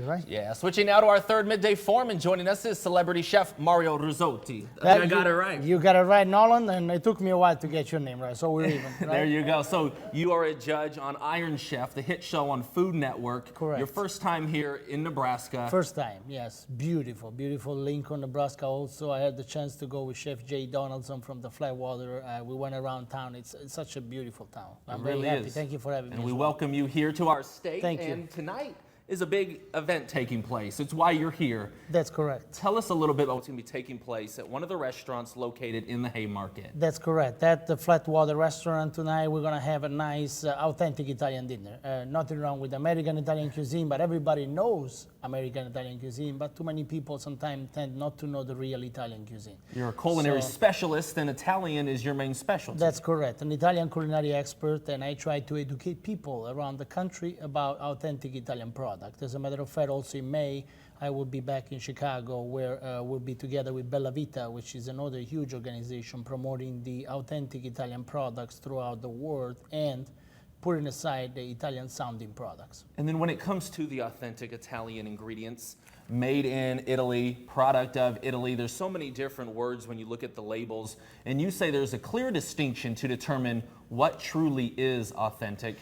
Right? Yeah, switching now to our third midday foreman. Joining us is celebrity chef Mario Rizzotti. I think I got it right. You got it right, Nolan, and it took me a while to get your name right, so we're even. Right? There you go. So you are a judge on Iron Chef, the hit show on Food Network. Correct. Your first time here in Nebraska. First time, yes. Beautiful, beautiful Lincoln, Nebraska also. I had the chance to go with Chef Jay Donaldson from the Flatwater. We went around town. It's such a beautiful town. I'm very happy. Thank you for having me. And we welcome you here to our state. Thank you. And tonight is a big event taking place. It's why you're here. That's correct. Tell us a little bit about what's going to be taking place at one of the restaurants located in the Haymarket. That's correct. At the Flatwater restaurant tonight, we're going to have a nice, authentic Italian dinner. Nothing wrong with American Italian cuisine, but everybody knows American Italian cuisine, but too many people sometimes tend not to know the real Italian cuisine. You're a culinary specialist, and Italian is your main specialty. That's correct. An Italian culinary expert, and I try to educate people around the country about authentic Italian products. As a matter of fact, also in May, I will be back in Chicago, where we'll be together with Bella Vita, which is another huge organization promoting the authentic Italian products throughout the world and putting aside the Italian-sounding products. And then when it comes to the authentic Italian ingredients, made in Italy, product of Italy, there's so many different words when you look at the labels, and you say there's a clear distinction to determine what truly is authentic.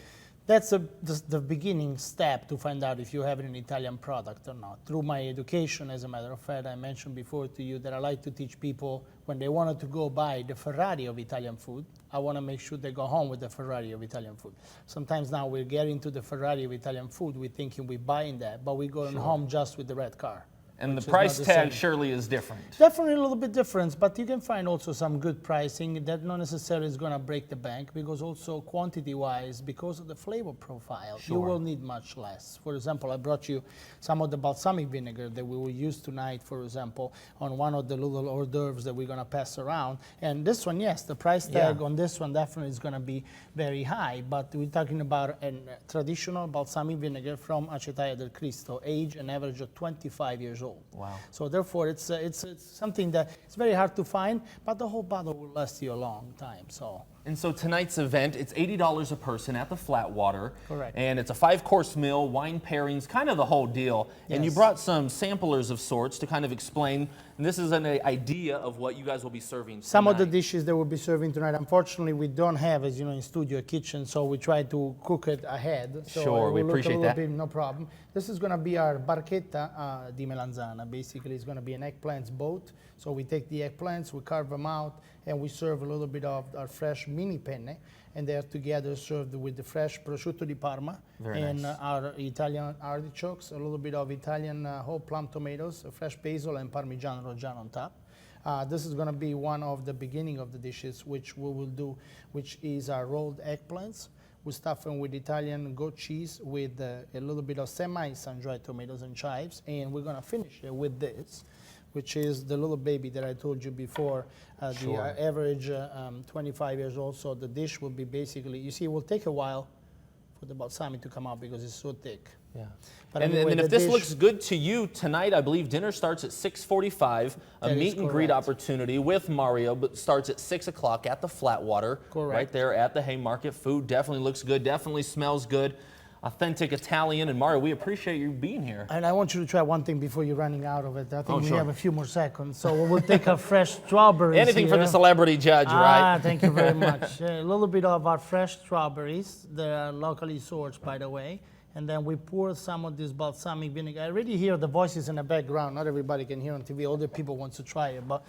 That's the beginning step to find out if you have an Italian product or not. Through my education, as a matter of fact, I mentioned before to you that I like to teach people when they wanted to go buy the Ferrari of Italian food, I want to make sure they go home with the Ferrari of Italian food. Sometimes now we're getting to the Ferrari of Italian food, we're thinking we're buying that, but we're going home just with the red car. And the price tag surely is different. Definitely a little bit different, but you can find also some good pricing that not necessarily is going to break the bank, because also quantity-wise, because of the flavor profile, you will need much less. For example, I brought you some of the balsamic vinegar that we will use tonight, for example, on one of the little hors d'oeuvres that we're going to pass around. And this one, yes, the price tag on this one definitely is going to be very high, but we're talking about a traditional balsamic vinegar from Acetaia del Cristo, age an average of 25 years old. Wow. So therefore, it's something that it's very hard to find, but the whole bottle will last you a long time. And so tonight's event, it's $80 a person at the Flatwater. Correct. And it's a 5-course meal, wine pairings, kind of the whole deal. Yes. And you brought some samplers of sorts to kind of explain, and this is an idea of what you guys will be serving tonight. Some of the dishes that we'll be serving tonight, unfortunately, we don't have, as you know, in studio a kitchen, so we try to cook it ahead. So sure, we appreciate that. No problem. This is going to be our barchetta di melanzana. Basically, it's going to be an eggplant boat. So we take the eggplants, we carve them out, and we serve a little bit of our fresh mini penne, and they are together served with the fresh prosciutto di Parma and our Italian artichokes, a little bit of Italian whole plum tomatoes, a fresh basil, and Parmigiano Reggiano on top. This is going to be one of the beginning of the dishes, which we will do, which is our rolled eggplants. We stuff them with Italian goat cheese with a little bit of semi-sun-dried tomatoes and chives, and we're going to finish it with this, which is the little baby that I told you before, the average 25 years old. So the dish will be basically, you see, it will take a while for the balsamic to come out because it's so thick. Yeah. But and anyway, then if this looks good to you tonight, I believe dinner starts at 6:45. A meet and greet opportunity with Mario, but starts at 6 o'clock at the Flatwater. Correct. Right there at the Haymarket. Food definitely looks good, definitely smells good. Authentic Italian. And Mario, we appreciate you being here. And I want you to try one thing before you're running out of it. I think we have a few more seconds. So we'll take our fresh strawberries. Anything for the celebrity judge, right? Thank you very much. A little bit of our fresh strawberries. They are locally sourced, by the way. And then we pour some of this balsamic vinegar. I already hear the voices in the background. Not everybody can hear on TV. Other people want to try it, but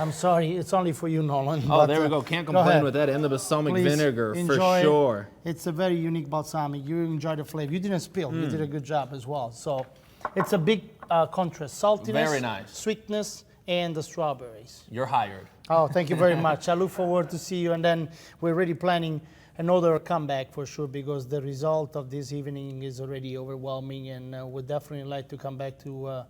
I'm sorry, it's only for you, Nolan. Oh, there we go. Can't complain with that. And the balsamic vinegar, for sure. It's a very unique balsamic. You enjoy the flavor. You didn't spill. You did a good job as well. So it's a big contrast. Saltiness, very nice. Sweetness, and the strawberries. You're hired. Oh, thank you very much. I look forward to see you. And then we're already planning another comeback for sure, because the result of this evening is already overwhelming, and we'd definitely like to come back to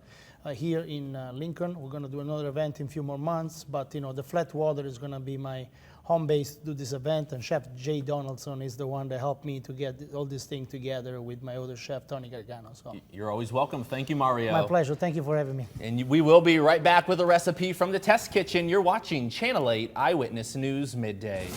here in Lincoln. We're going to do another event in a few more months, but you know, the Flatwater is going to be my home base to do this event, and Chef Jay Donaldson is the one that helped me to get all this thing together with my other chef, Tony Gargano. So you're always welcome. Thank you, Mario. My pleasure. Thank you for having me. And we will be right back with a recipe from the test kitchen. You're watching Channel 8 Eyewitness News Midday.